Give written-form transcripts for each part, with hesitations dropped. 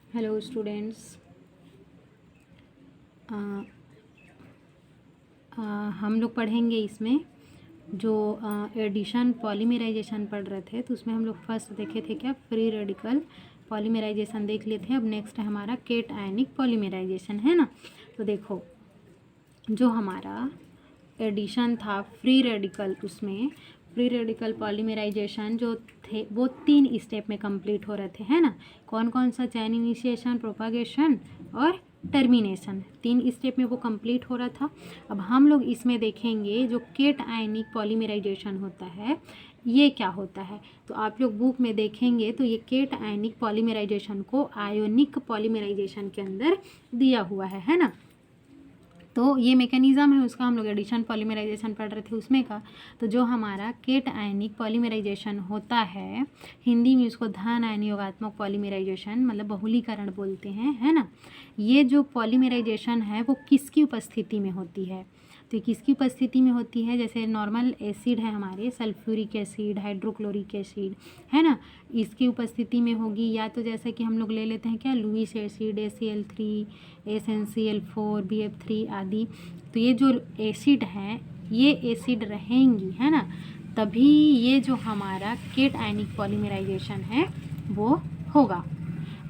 Hello students. हम लोग पढ़ेंगे इसमें जो एडिशन पॉलीमराइजेशन पढ़ रहे थे, तो उसमें हम लोग फर्स्ट देखे थे क्या, फ्री रेडिकल पॉलीमराइजेशन देख लिए थे। अब नेक्स्ट है हमारा केट आयनिक पॉलीमराइजेशन, है ना। तो देखो, जो हमारा एडिशन था फ्री रेडिकल, उसमें फ्री रेडिकल पॉलीमराइजेशन जो थे वो 3 स्टेप में कंप्लीट हो रहे थे, है ना। कौन कौन सा, चैन इनिशिएशन, प्रोपागेशन और टर्मिनेशन, 3 स्टेप में वो कंप्लीट हो रहा था। अब हम लोग इसमें देखेंगे जो केट आयनिक पॉलीमराइजेशन होता है ये क्या होता है। तो आप लोग बुक में देखेंगे तो ये केट आयनिक पॉलीमराइजेशन को आयोनिक पॉलीमराइजेशन के अंदर दिया हुआ है ना। तो ये मैकेनिज़्म है उसका, हम लोग एडिशन पॉलीमराइजेशन पढ़ रहे थे उसमें का। तो जो हमारा केट आयनिक पॉलीमराइजेशन होता है, हिंदी में उसको धन आयन योगात्मक पॉलीमराइजेशन मतलब बहुलीकरण बोलते हैं, है ना। ये जो पॉलीमराइजेशन है वो किसकी उपस्थिति में होती है, तो किसकी उपस्थिति में होती है, जैसे नॉर्मल एसिड है हमारे, सल्फ्यूरिक एसिड, हाइड्रोक्लोरिक एसिड, है ना, इसकी उपस्थिति में होगी। या तो जैसे कि हम लोग ले लेते हैं क्या, Lewis acid, ACl3, SnCl4, BF3 आदि। तो ये जो एसिड हैं ये एसिड रहेंगी, है ना, तभी ये जो हमारा केट आयनिक पॉलीमराइजेशन है वो होगा।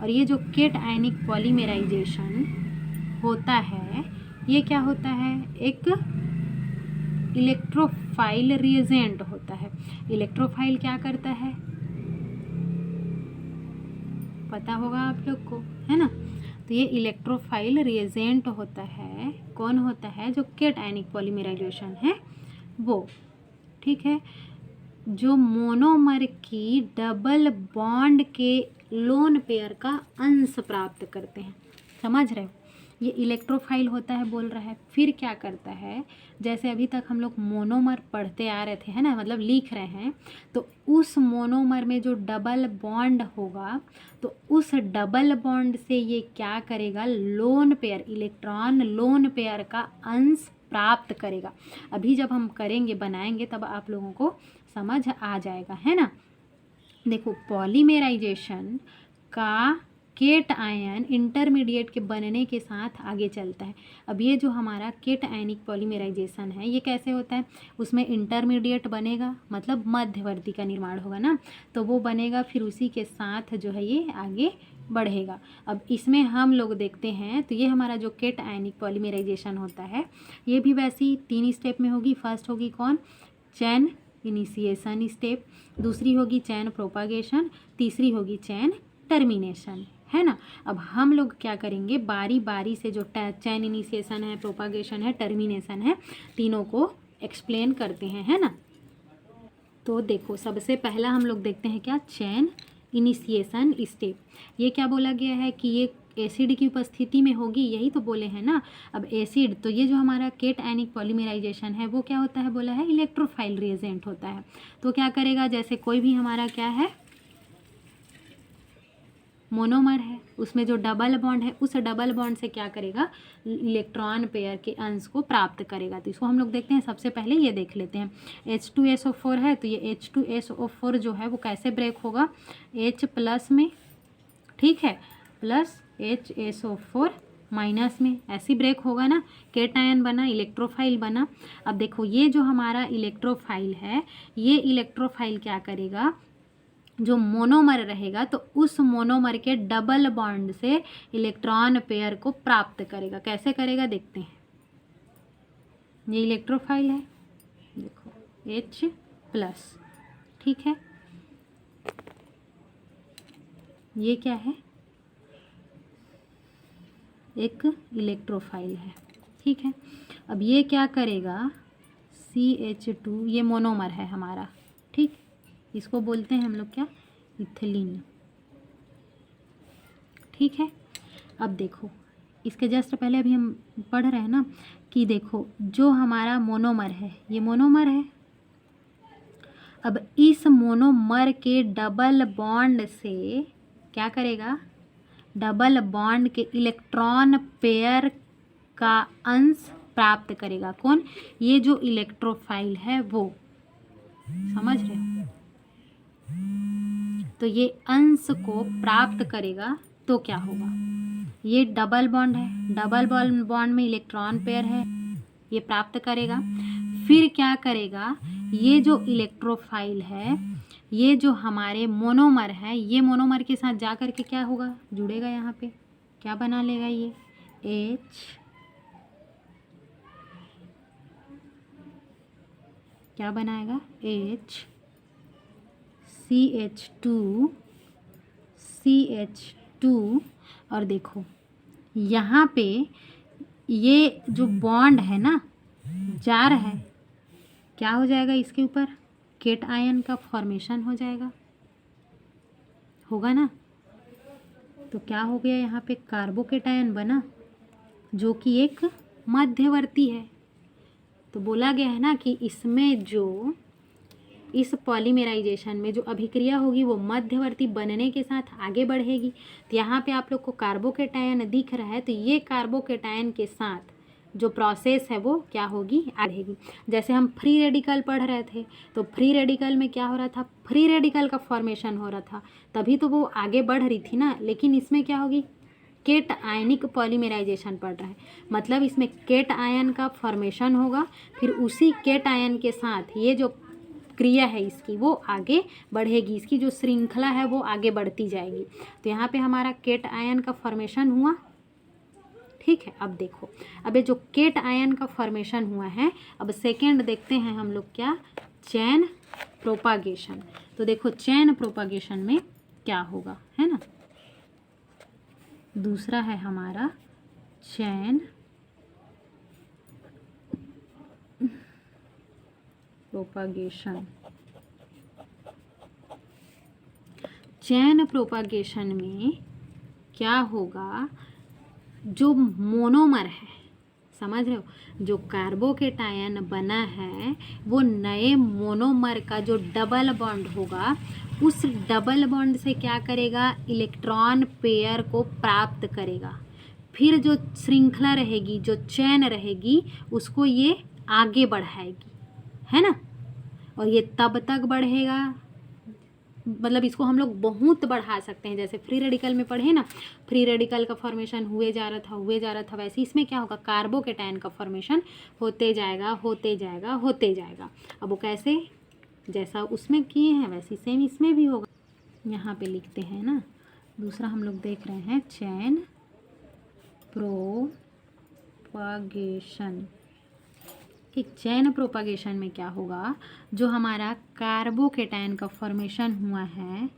और ये जो केट आयनिक पॉलीमराइजेशन होता है ये क्या होता है, एक इलेक्ट्रोफाइल रिएजेंट होता है। इलेक्ट्रोफाइल क्या करता है पता होगा आप लोग को, है ना। तो ये इलेक्ट्रोफाइल रिएजेंट होता है, कौन होता है, जो केट आयनिक पॉलीमराइजेशन है वो, ठीक है। जो मोनोमर की डबल बॉन्ड के लोन पेयर का अंश प्राप्त करते हैं, समझ रहे हो। ये इलेक्ट्रोफाइल होता है बोल रहा है। फिर क्या करता है, जैसे अभी तक हम लोग मोनोमर पढ़ते आ रहे थे, है ना, मतलब लिख रहे हैं, तो उस मोनोमर में जो डबल बॉन्ड होगा तो उस डबल बॉन्ड से ये क्या करेगा, lone pair, electron lone pair का अंश प्राप्त करेगा। अभी जब हम करेंगे, बनाएंगे, तब आप लोगों को समझ आ जाएगा, है ना। देखो, पॉलीमराइजेशन का केट आयन इंटरमीडिएट के बनने के साथ आगे चलता है। अब ये जो हमारा केट आयनिक पॉलीमराइजेशन है ये कैसे होता है, उसमें इंटरमीडिएट बनेगा, मतलब मध्यवर्ती का निर्माण होगा ना, तो वो बनेगा, फिर उसी के साथ जो है ये आगे बढ़ेगा। अब इसमें हम लोग देखते हैं तो ये हमारा जो केट आयनिक पॉलीमराइजेशन होता है ये भी वैसी 3 स्टेप में होगी। फर्स्ट होगी कौन, चैन इनिशिएशन स्टेप, दूसरी होगी चैन प्रोपागेशन, तीसरी होगी चैन टर्मिनेशन, है ना। अब हम लोग क्या करेंगे, बारी बारी से जो चैन इनिशिएशन है, प्रोपागेशन है, टर्मिनेशन है, तीनों को एक्सप्लेन करते हैं, है ना। तो देखो, सबसे पहला हम लोग देखते हैं क्या, चैन इनिशिएशन स्टेप। ये क्या बोला गया है कि ये एसिड की उपस्थिति में होगी, यही तो बोले हैं ना। अब एसिड, तो ये जो हमारा केट आयनिक पॉलीमराइजेशन है वो क्या होता है, बोला है इलेक्ट्रोफाइल रिएजेंट होता है। तो क्या करेगा, जैसे कोई भी हमारा क्या है, मोनोमर है, उसमें जो डबल बॉन्ड है उस डबल बॉन्ड से क्या करेगा, इलेक्ट्रॉन पेयर के अंश को प्राप्त करेगा। तो इसको हम लोग देखते हैं, सबसे पहले ये देख लेते हैं। H2SO4 है, तो ये H2SO4 जो है वो कैसे ब्रेक होगा, H प्लस में, ठीक है, प्लस HSO4 माइनस में, ऐसी ब्रेक होगा ना, केट आयन बना, इलेक्ट्रोफाइल बना। अब देखो, ये जो हमारा इलेक्ट्रोफाइल है ये इलेक्ट्रोफाइल क्या करेगा, जो मोनोमर रहेगा तो उस मोनोमर के डबल बॉन्ड से इलेक्ट्रॉन पेयर को प्राप्त करेगा। कैसे करेगा देखते हैं। ये इलेक्ट्रोफाइल है, देखो H प्लस, ठीक है, ये क्या है, एक इलेक्ट्रोफाइल है, ठीक है। अब ये क्या करेगा, CH2, ये मोनोमर है हमारा, ठीक, इसको बोलते हैं हम लोग क्या, इथिलीन, ठीक है। अब देखो, इसके जस्ट पहले अभी हम पढ़ रहे हैं ना कि देखो जो हमारा मोनोमर है ये मोनोमर है। अब इस मोनोमर के डबल बॉन्ड से क्या करेगा, डबल बॉन्ड के इलेक्ट्रॉन पेयर का अंश प्राप्त करेगा। कौन, ये जो इलेक्ट्रोफाइल है वो, समझ रहे हो। तो ये अंश को प्राप्त करेगा तो क्या होगा, ये डबल बॉन्ड है, डबल बॉन्ड में इलेक्ट्रॉन पेयर है, ये प्राप्त करेगा। फिर क्या करेगा, ये जो इलेक्ट्रोफाइल है, ये जो हमारे मोनोमर है, ये मोनोमर के साथ जा कर के क्या होगा, जुड़ेगा, यहाँ पे क्या बना लेगा, ये H, क्या बनाएगा, H CH2 और देखो यहाँ पे ये जो बॉन्ड है ना, जार है, क्या हो जाएगा, इसके ऊपर केट आयन का फॉर्मेशन हो जाएगा, होगा ना। तो क्या हो गया, यहाँ पे कार्बोकेटायन बना, जो कि एक मध्यवर्ती है। तो बोला गया है ना कि इसमें जो इस पॉलीमेराइजेशन में जो अभिक्रिया होगी वो मध्यवर्ती बनने के साथ आगे बढ़ेगी। तो यहाँ पे आप लोग को कार्बोकेटायन दिख रहा है, तो ये कार्बोकेटायन के साथ जो प्रोसेस है वो क्या होगी, आगेगी। जैसे हम फ्री रेडिकल पढ़ रहे थे, तो फ्री रेडिकल में क्या हो रहा था, फ्री रेडिकल का फॉर्मेशन हो रहा था, तभी तो वो आगे बढ़ रही थी ना। लेकिन इसमें क्या होगी, केट आयनिक पॉलीमेराइजेशन पढ़ रहा है, मतलब इसमें केट आयन का फॉर्मेशन होगा, फिर उसी केट आयन के साथ ये जो क्रिया है इसकी वो आगे बढ़ेगी, इसकी जो श्रृंखला है वो आगे बढ़ती जाएगी। तो यहाँ पे हमारा केट आयन का फॉर्मेशन हुआ, ठीक है। अब देखो, अब ये जो केट आयन का फॉर्मेशन हुआ है, अब सेकेंड देखते हैं हम लोग क्या, चेन प्रोपागेशन। तो देखो चेन प्रोपागेशन में क्या होगा, है ना, दूसरा है हमारा चेन प्रोपागेशन। चेन प्रोपागेशन में क्या होगा, जो मोनोमर है, समझ रहे हो, जो कार्बोकेटायन बना है वो नए मोनोमर का जो डबल बॉन्ड होगा, उस डबल बॉन्ड से क्या करेगा, इलेक्ट्रॉन पेयर को प्राप्त करेगा। फिर जो श्रृंखला रहेगी, जो चेन रहेगी, उसको ये आगे बढ़ाएगी, है ना। और ये तब तक बढ़ेगा, मतलब इसको हम लोग बहुत बढ़ा सकते हैं। जैसे फ्री रेडिकल में पढ़े ना, फ्री रेडिकल का फॉर्मेशन हुए जा रहा था, वैसे इसमें क्या होगा, कार्बोकेटायन का फॉर्मेशन होते जाएगा। अब वो कैसे, जैसा उसमें किए हैं वैसे सेम इसमें भी होगा। यहाँ पे लिखते हैं ना, दूसरा हम लोग देख रहे हैं चेन प्रोपागेशन। एक चेन प्रोपागेशन में क्या होगा, जो हमारा कार्बोकेटायन का फॉर्मेशन हुआ है,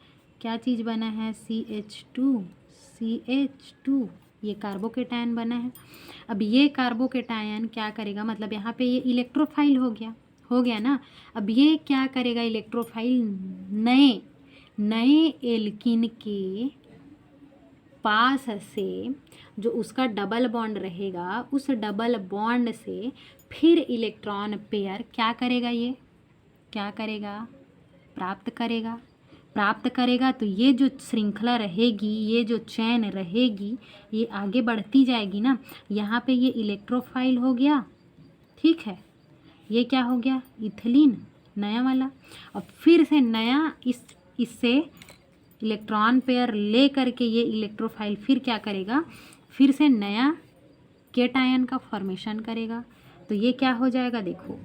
क्या चीज़ बना है, CH2, ये कार्बोकेटायन बना है। अब ये कार्बोकेटायन क्या करेगा, मतलब यहाँ पे ये इलेक्ट्रोफाइल हो गया ना। अब ये क्या करेगा, इलेक्ट्रोफाइल नए एल्कीन के पास से जो उसका डबल बॉन्ड रहेगा, उस डबल बॉन्ड से फिर इलेक्ट्रॉन पेयर क्या करेगा, ये क्या करेगा, प्राप्त करेगा। तो ये जो श्रृंखला रहेगी, ये जो चेन रहेगी, ये आगे बढ़ती जाएगी ना। यहाँ पे ये इलेक्ट्रोफाइल हो गया, ठीक है, ये क्या हो गया, इथिलीन नया वाला। अब फिर से नया इससे इलेक्ट्रॉन पेयर ले करके ये इलेक्ट्रोफाइल फिर क्या करेगा, फिर से नया केटायन का फॉर्मेशन करेगा। तो ये क्या हो जाएगा, देखो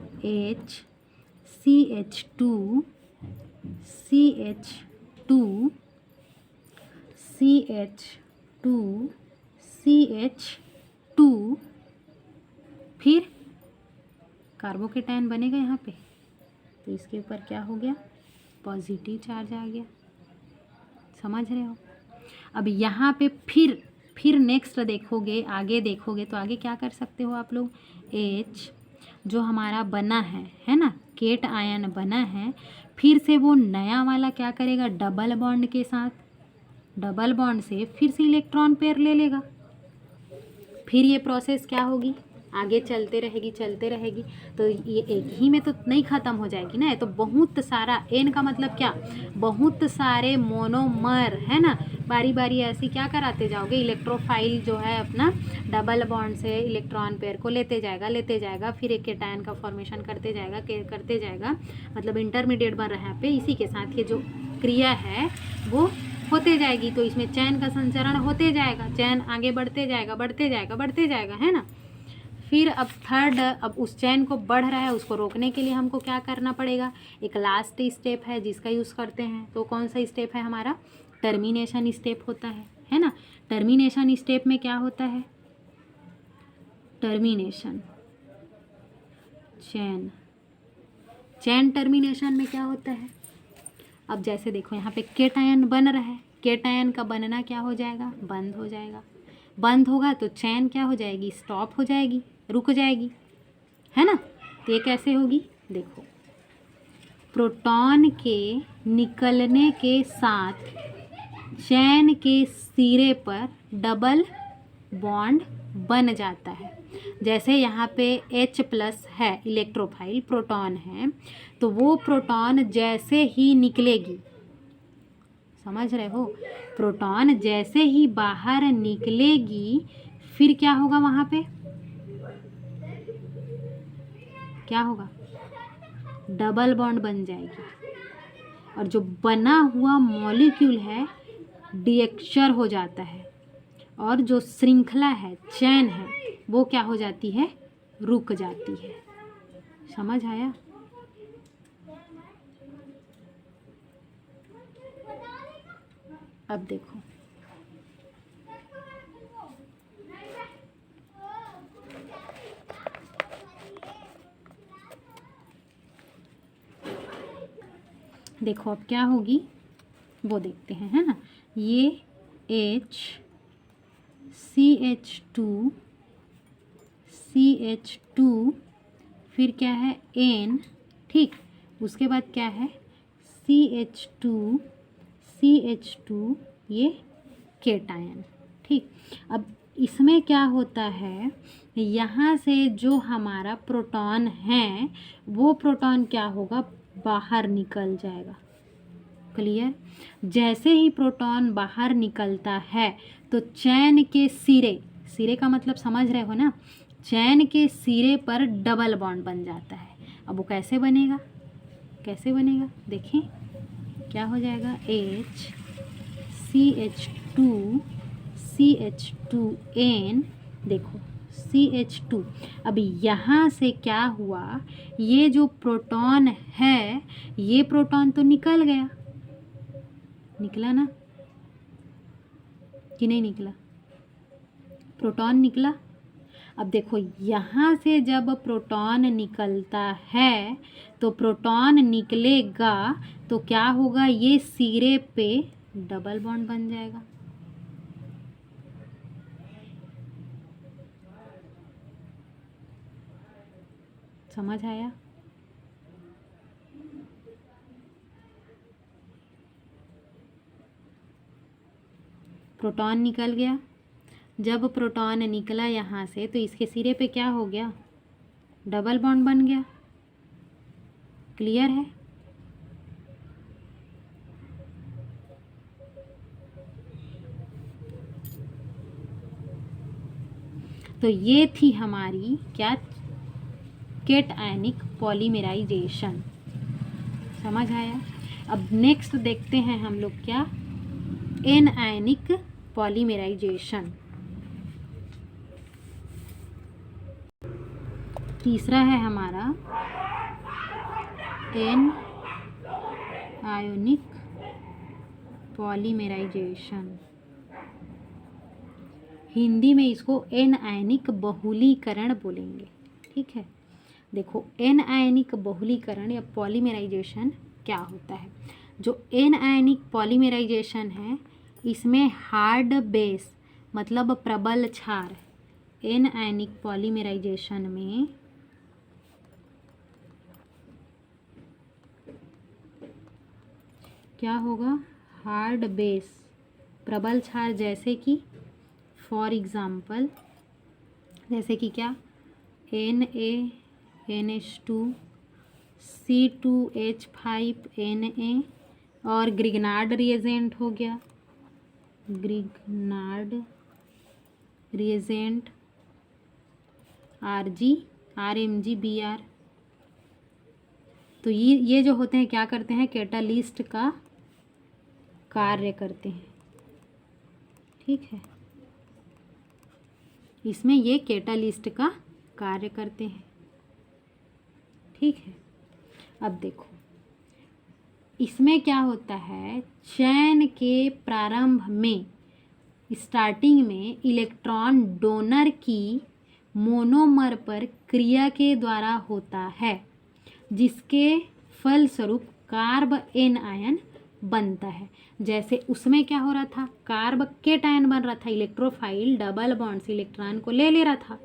CH2 फिर कार्बोकेटायन बनेगा यहाँ पे, तो इसके ऊपर क्या हो गया, पॉजिटिव चार्ज आ गया, समझ रहे हो। अब यहाँ पे फिर नेक्स्ट देखोगे, आगे देखोगे तो आगे क्या कर सकते हो आप लोग, H जो हमारा बना है ना, केट आयन बना है, फिर से वो नया वाला क्या करेगा, डबल बॉन्ड के साथ, डबल बॉन्ड से फिर से इलेक्ट्रॉन पेयर ले लेगा। फिर ये प्रोसेस क्या होगी, आगे चलते रहेगी। तो ये एक ही में तो नहीं ख़त्म हो जाएगी ना, ये तो बहुत सारा, एन का मतलब क्या, बहुत सारे मोनोमर, है ना, बारी बारी ऐसी क्या कराते जाओगे, इलेक्ट्रोफाइल जो है अपना डबल बॉन्ड से इलेक्ट्रॉन पेयर को लेते जाएगा, फिर एक केटायन का फॉर्मेशन करते जाएगा, मतलब इंटरमीडिएट बन रहा है पे। इसी के साथ ये जो क्रिया है वो होते बढ़ते जाएगी तो इसमें चैन का संचरण होते जाएगा, चैन आगे बढ़ते जाएगा बढ़ते जाएगा बढ़ते जाएगा, है ना। फिर अब थर्ड, अब उस चैन को बढ़ रहा है उसको रोकने के लिए हमको क्या करना पड़ेगा, एक लास्ट स्टेप है जिसका यूज़ करते हैं। तो कौन सा स्टेप है हमारा, टर्मिनेशन स्टेप होता है ना। टर्मिनेशन स्टेप में क्या होता है, टर्मिनेशन चैन टर्मिनेशन में क्या होता है। अब जैसे देखो यहाँ पे केटायन बन रहा है, केटायन का बनना क्या हो जाएगा, बंद हो जाएगा। बंद होगा तो चैन क्या हो जाएगी, स्टॉप हो जाएगी, रुक जाएगी, है ना। तो ये कैसे होगी, देखो प्रोटॉन के निकलने के साथ चैन के सिरे पर डबल बॉन्ड बन जाता है। जैसे यहाँ पे H+ है, इलेक्ट्रोफाइल प्रोटॉन है, तो वो प्रोटॉन जैसे ही निकलेगी, समझ रहे हो, प्रोटॉन जैसे ही बाहर निकलेगी फिर क्या होगा, वहाँ पे क्या होगा, डबल बॉन्ड बन जाएगी और जो बना हुआ मॉलिक्यूल है डीएक्चर हो जाता है और जो श्रृंखला है, चैन है, वो क्या हो जाती है, रुक जाती है। समझ आया। अब देखो देखो अब क्या होगी वो देखते हैं, है ना। ये CH2 फिर क्या है N, ठीक, उसके बाद क्या है CH2 ये केटायन, ठीक। अब इसमें क्या होता है, यहाँ से जो हमारा प्रोटॉन है वो प्रोटॉन क्या होगा, बाहर निकल जाएगा। क्लियर। जैसे ही प्रोटॉन बाहर निकलता है तो चैन के सिरे का मतलब समझ रहे हो ना, चैन के सिरे पर डबल बॉन्ड बन जाता है। अब वो कैसे बनेगा, कैसे बनेगा देखें, क्या हो जाएगा, CH2N, देखो CH2। अब यहाँ से क्या हुआ, ये जो प्रोटॉन है ये प्रोटॉन तो निकल गया, निकला ना कि नहीं निकला, प्रोटॉन निकला। अब देखो यहाँ से जब प्रोटॉन निकलता है तो प्रोटॉन निकलेगा तो क्या होगा, ये सिरे पे डबल बॉन्ड बन जाएगा। समझ आया। प्रोटॉन निकल गया, जब प्रोटॉन निकला यहाँ से तो इसके सिरे पे क्या हो गया, डबल बॉन्ड बन गया। क्लियर है। तो ये थी हमारी क्या, केटायनिक पॉलीमराइजेशन। समझ आया। अब नेक्स्ट देखते हैं हम लोग क्या, एनायनिक पॉलीमराइजेशन। तीसरा है हमारा एन आयोनिक पॉलीमराइजेशन। हिंदी में इसको एन आयनिक बहुलीकरण बोलेंगे, ठीक है। देखो एन आयनिक बहुलीकरण या पॉलीमराइजेशन क्या होता है। जो एन आयनिक पॉलीमराइजेशन है इसमें हार्ड बेस मतलब प्रबल क्षार, एन आयनिक पॉलीमराइजेशन में क्या होगा, हार्ड बेस प्रबल क्षार, जैसे कि फॉर एग्ज़ाम्पल जैसे कि क्या, NaNH2 C2H5Na और ग्रिग्नार्ड रिएजेंट हो गया, ग्रिग्नार्ड रिएजेंट RmGBr। तो ये जो होते हैं क्या करते हैं, कैटालिस्ट का कार्य करते हैं। ठीक है, इसमें ये कैटालिस्ट का कार्य करते हैं। ठीक है, अब देखो इसमें क्या होता है, चैन के प्रारंभ में स्टार्टिंग में इलेक्ट्रॉन डोनर की मोनोमर पर क्रिया के द्वारा होता है, जिसके फलस्वरूप कार्ब एन आयन बनता है। जैसे उसमें क्या हो रहा था, कार्ब केटायन बन रहा था, इलेक्ट्रोफाइल डबल बॉन्ड से इलेक्ट्रॉन को ले रहा था,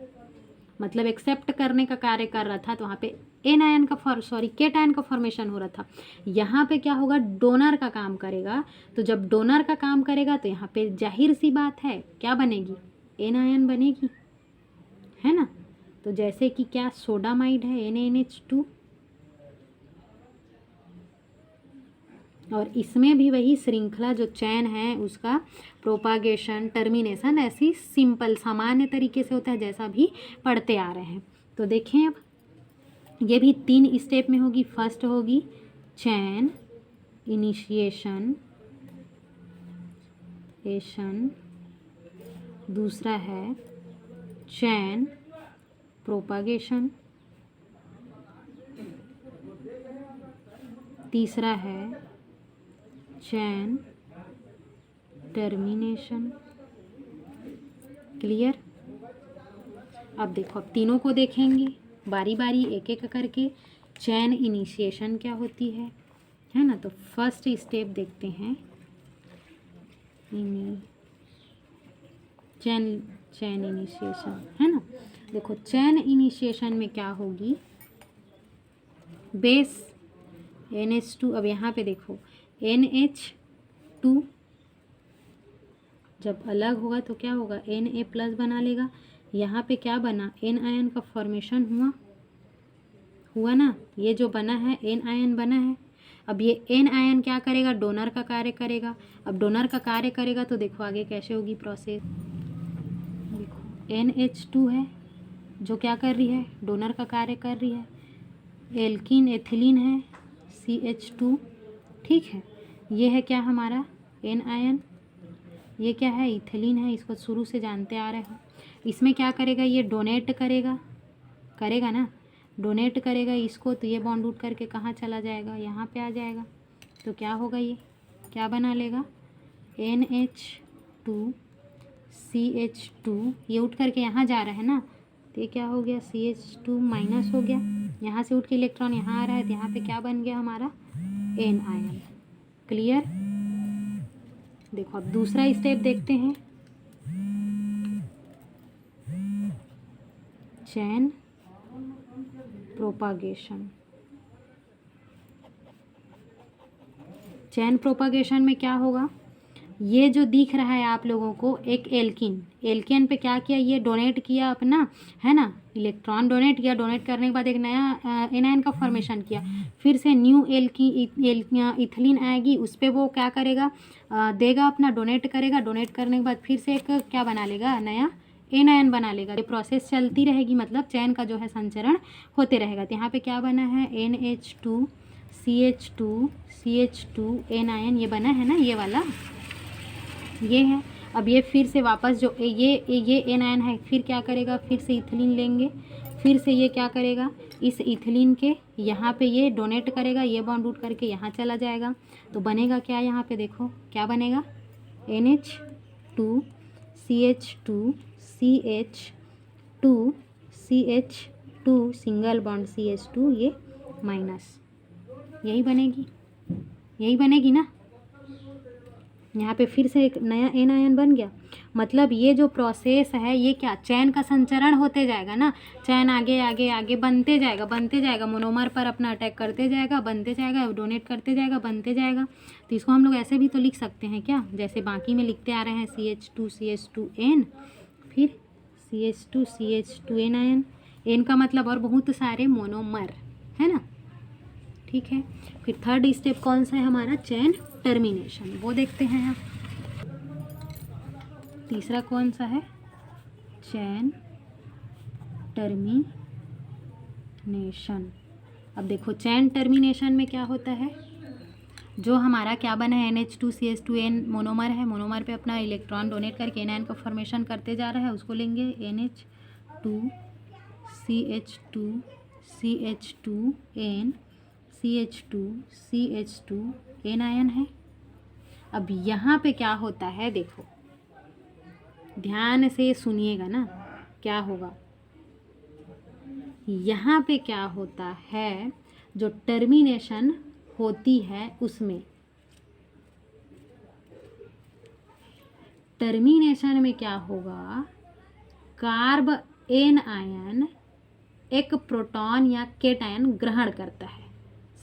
मतलब एक्सेप्ट करने का कार्य कर रहा था, तो वहाँ पे एन आयन का केटायन का फॉर्मेशन हो रहा था। यहाँ पे क्या होगा, डोनर का काम करेगा, तो जब डोनर का काम करेगा तो यहाँ पे जाहिर सी बात है क्या बनेगी, एन आयन बनेगी, है ना। तो जैसे कि क्या सोडामाइड है NaNH2, और इसमें भी वही श्रृंखला जो चैन है उसका प्रोपागेशन टर्मिनेशन ऐसी सिंपल सामान्य तरीके से होता है, जैसा भी पढ़ते आ रहे हैं। तो देखें अब ये भी 3 स्टेप में होगी। फर्स्ट होगी चैन इनिशिएशन, दूसरा है चैन प्रोपागेशन, तीसरा है चैन टर्मिनेशन। क्लियर। अब देखो, अब तीनों को देखेंगे बारी बारी एक एक करके। चैन इनिशिएशन क्या होती है ना। तो फर्स्ट स्टेप देखते हैं, चैन इनिशिएशन, है ना। देखो चैन इनिशिएशन में क्या होगी, बेस NH2, अब यहाँ पे देखो NH2 जब अलग होगा तो क्या होगा, Na+ बना लेगा। यहाँ पे क्या बना, N आयन का फॉर्मेशन हुआ ना, ये जो बना है N आयन बना है। अब ये N आयन क्या करेगा, डोनर का कार्य करेगा। अब डोनर का कार्य करेगा तो देखो आगे कैसे होगी प्रोसेस। देखो NH2 है जो क्या कर रही है, डोनर का कार्य कर रही है। एल्कीन एथिलीन है CH2, ठीक है। ये है क्या हमारा N आयन, ये क्या है, इथिलीन है, इसको शुरू से जानते आ रहे हो। इसमें क्या करेगा, ये डोनेट करेगा ना, डोनेट करेगा इसको, तो ये बॉन्ड आउट करके कहाँ चला जाएगा, यहाँ पे आ जाएगा। तो क्या होगा, ये क्या बना लेगा, NH2 CH2, ये उठ करके यहाँ जा रहा है ना, तो ये क्या हो गया, CH2 माइनस हो गया। यहाँ से उठ के इलेक्ट्रॉन यहाँ आ रहा है, तो यहाँ पे क्या बन गया हमारा N आयन। क्लियर। देखो अब दूसरा स्टेप देखते हैं, चैन प्रोपागेशन। चैन प्रोपागेशन में क्या होगा, ये जो दिख रहा है आप लोगों को, एक एल्केन पे क्या किया, ये डोनेट किया अपना, है ना, इलेक्ट्रॉन डोनेट किया। डोनेट करने के बाद एक नया एन आयन का फॉर्मेशन किया। फिर से न्यू इथिलीन आएगी, उस पर वो क्या करेगा, देगा अपना, डोनेट करेगा। डोनेट करने के बाद फिर से एक क्या बना लेगा, नया एन आयन बना लेगा। ये प्रोसेस चलती रहेगी, मतलब चैन का जो है संचरण होते रहेगा। तो यहाँ पे क्या बना है, NH2 CH2 एन आयन, ये बना है ना, ये वाला ये है। अब ये फिर से वापस जो ये एन आयन है, फिर क्या करेगा, फिर से इथिलीन लेंगे। फिर से ये क्या करेगा, इस इथिलीन के यहाँ पे ये डोनेट करेगा, ये बॉन्ड आउट करके यहाँ चला जाएगा। तो बनेगा क्या, यहाँ पे देखो क्या बनेगा, NH2 CH2 single bond CH2, ये माइनस, यही बनेगी ना। यहाँ पे फिर से एक नया एन आयन बन गया। मतलब ये जो प्रोसेस है, ये क्या, चैन का संचरण होते जाएगा ना। चैन आगे आगे आगे बनते जाएगा, मोनोमर पर अपना अटैक करते जाएगा, बनते जाएगा, डोनेट करते जाएगा, बनते जाएगा। तो इसको हम लोग ऐसे भी तो लिख सकते हैं क्या, जैसे बाकी में लिखते आ रहे हैं, CH2N, फिर CH2 एन आयन। एन का मतलब और बहुत सारे मोनोमर, है ना, ठीक है। फिर थर्ड स्टेप कौन सा है हमारा, चैन टर्मिनेशन, वो देखते हैं आप। तीसरा कौन सा है, चैन टर्मिनेशन। अब देखो चैन टर्मिनेशन में क्या होता है, जो हमारा क्या बना है NH2CH2N मोनोमर है, मोनोमर पे अपना इलेक्ट्रॉन डोनेट करके एनायन का फॉर्मेशन करते जा रहा है, उसको लेंगे NH2CH2CH2N CH2CH2 एन आयन है। अब यहाँ पे क्या होता है, देखो ध्यान से सुनिएगा ना, क्या होगा यहाँ पे, क्या होता है, जो टर्मिनेशन होती है उसमें, टर्मिनेशन में क्या होगा, कार्ब एन आयन एक प्रोटॉन या केटायन ग्रहण करता है।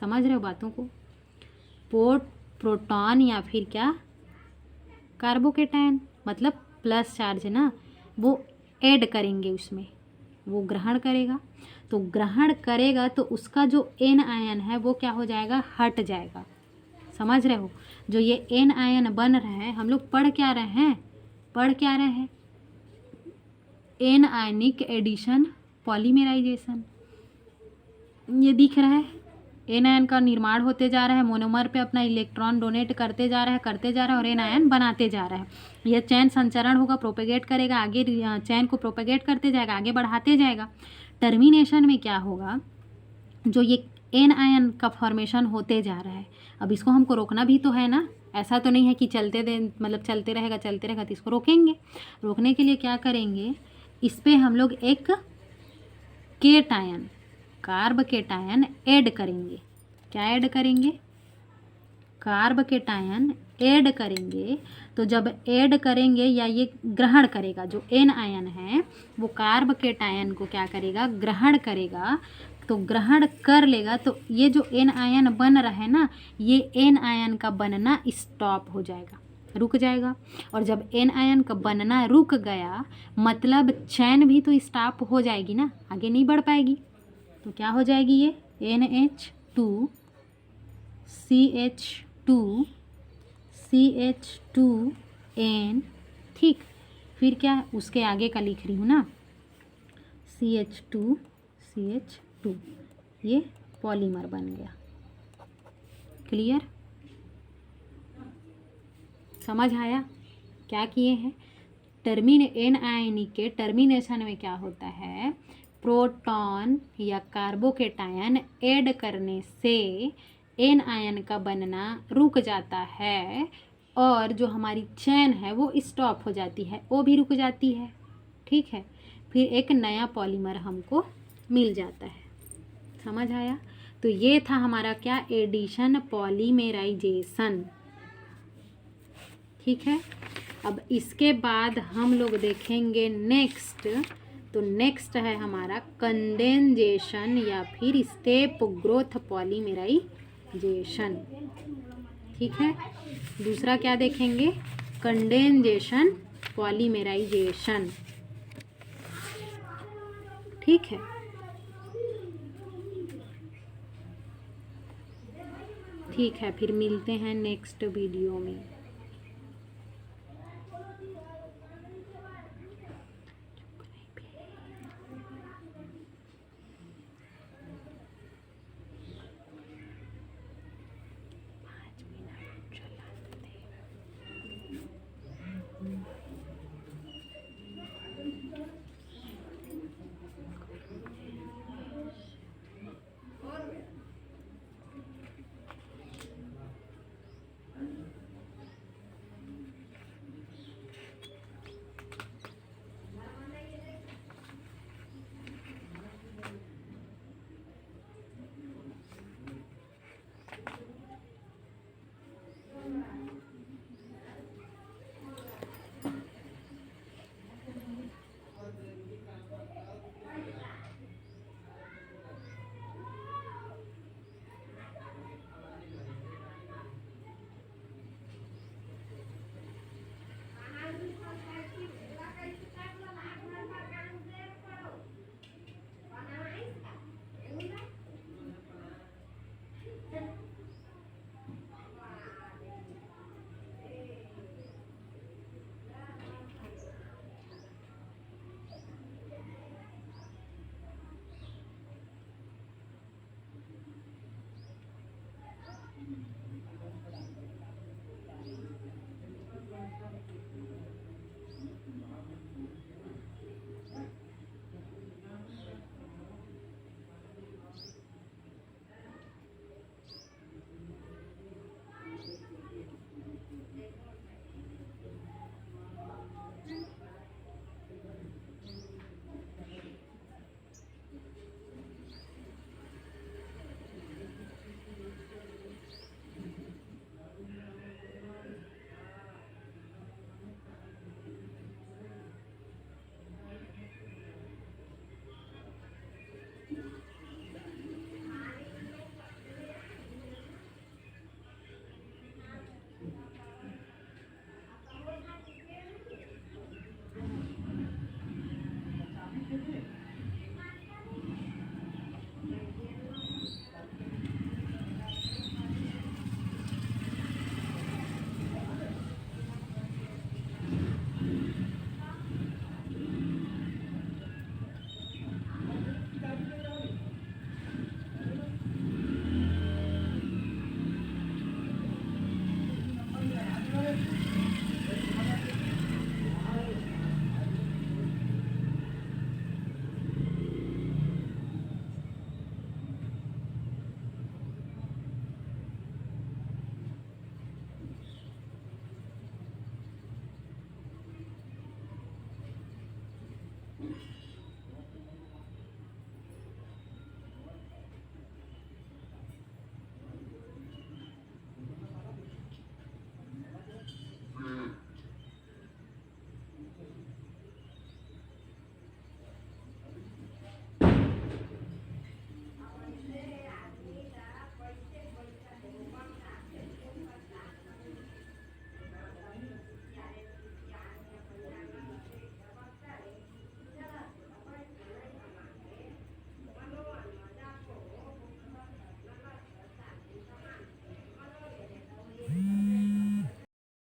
समझ रहे हो बातों को? प्रोटॉन या फिर क्या, कार्बोकेटायन, मतलब प्लस चार्ज ना, वो ऐड करेंगे उसमें, वो ग्रहण करेगा। तो ग्रहण करेगा तो उसका जो एन आयन है वो क्या हो जाएगा, हट जाएगा। समझ रहे हो? जो ये एन आयन बन रहा है, हम लोग पढ़ क्या रहे हैं, एन आयनिक एडिशन पॉलीमेराइजेशन। ये दिख रहा है, एन आयन का निर्माण होते जा रहा है, मोनोमर पे अपना इलेक्ट्रॉन डोनेट करते जा रहा है और एन आयन बनाते जा रहा है। यह चैन संचरण होगा, प्रोपेगेट करेगा, आगे चैन को प्रोपेगेट करते जाएगा, आगे बढ़ाते जाएगा। टर्मिनेशन में क्या होगा, जो ये एन आयन का फॉर्मेशन होते जा रहा है, अब इसको हमको रोकना भी तो है ना, ऐसा तो नहीं है कि चलते रहेगा, तो इसको रोकेंगे। रोकने के लिए क्या करेंगे, इस पर हम लोग एक केटायन, कार्ब केटायन ऐड करेंगे। क्या ऐड करेंगे, कार्ब केटायन ऐड करेंगे। तो जब ऐड करेंगे या ये ग्रहण करेगा, जो एन आयन है वो कार्ब केटायन को क्या करेगा, ग्रहण करेगा। तो ग्रहण कर लेगा तो ये जो एन आयन बन रहा है ना, ये एन आयन का बनना स्टॉप हो जाएगा, रुक जाएगा। और जब एन आयन का बनना रुक गया, मतलब चैन भी तो स्टॉप हो जाएगी ना, आगे नहीं बढ़ पाएगी। तो क्या हो जाएगी, ये NH2CH2N, ठीक। फिर क्या, उसके आगे का लिख रही हूँ ना, CH2, ये पॉलीमर बन गया। क्लियर? समझ आया क्या किए हैं? एन आयनिक के टर्मिनेशन में क्या होता है, प्रोटॉन या कार्बोकेटायन ऐड करने से एन आयन का बनना रुक जाता है और जो हमारी चैन है वो स्टॉप हो जाती है, वो भी रुक जाती है, ठीक है। फिर एक नया पॉलीमर हमको मिल जाता है। समझ आया? तो ये था हमारा क्या, एडिशन पॉलीमेराइजेशन, ठीक है। अब इसके बाद हम लोग देखेंगे नेक्स्ट, तो नेक्स्ट है हमारा कंडेंसेशन या फिर स्टेप ग्रोथ पॉलीमेराइजेशन, ठीक है। दूसरा क्या देखेंगे, कंडेंसेशन पॉलीमेराइजेशन, ठीक है। ठीक है, फिर मिलते हैं नेक्स्ट वीडियो में।